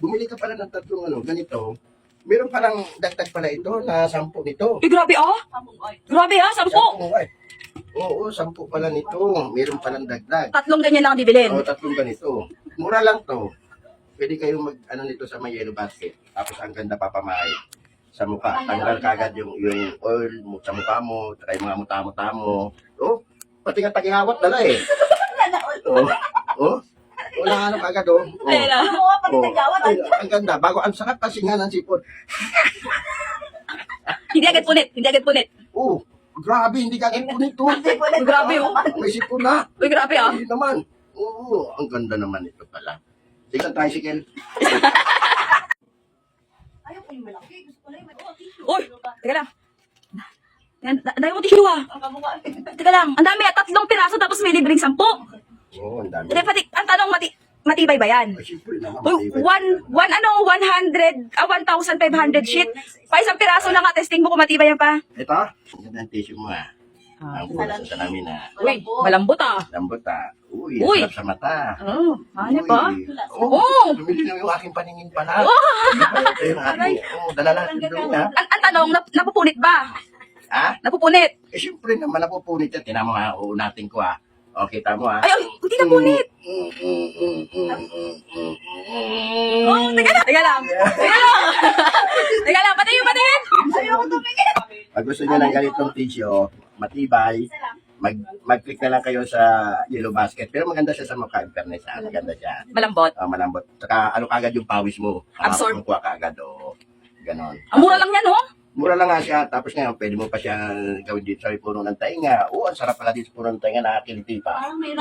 bumili ka pala ng tatlong ganito. Meron palang dagdag pala ito na 10 nito. Grabe ah. Grabe ah, 10. 10, ay. Oo, 10 pala nito. Meron palang dagdag. Tatlong ganyan lang ang bibilin. Oo, tatlong ganito. Mura lang to. Pwede kayong nito sa may yellow basket. Tapos ang ganda papamahay sa mukha. Tanggal kagad yung oil mo sa mukha mo, saka yung mga muta-muta mo. Oh, pati nga tagihawat dala eh. Oh. Wala kagad oh. Ayun ah. Ay, ang ganda. Bago ang sarap kasi nga ng sipon. Hindi agad punit. Oh, grabe, hindi ka punit to. Grabe oh. May sipon na. Uy, grabe ah. Hindi naman. Oo, ang ganda naman ito pala. Sige, tricycle. Uy, teka lang. Dahil mo tissue ah. Teka lang, ang dami ah. 3 piraso tapos may libreng 10. Oo, ang dami. Hindi, pati, ang tanong, matibay ba yan? Ay, siyempre naman. Uy, matibay. 1,500 sheet. Pa isang piraso lang testing mo kung matibay yan pa. Ito, ang ganda ng tissue mo ah. Ang pula sa salamin ah. Uy, malambot ah. Lambot ah. Uy, Uy. sarap sa mata. Oh, ano pa? Oo, Oh. lumili na yung aking paningin pala. Ito yung aking, dala lang ito niya. Ang tanong, napupunit ba? Ha? Napupunit. Eh, siyempre naman napupunit yan. Tinan mo ha, uunatin ko ha. O, kita mo ha. Ay, hindi napunit. Oh, teka lang. Teka lang, patayin. Ayoko tumingin. Pag gusto nyo ng ganitong tissue, matibay, mag-click na lang kayo sa yellow basket. Pero maganda siya sa mukha, in fairness ha. Maganda siya. Malambot. Malambot. Saka kagad yung pawis mo. Absorb. Kuha ka agad o ganon. Ang mura lang yan, oh. Mura lang nga siya. Tapos ngayon, pwede mo pa siya gawin dito sa puno ng tainga. Oo, ang sarap pala dito sa puno ng tainga. Nakakiliti pa. Parang may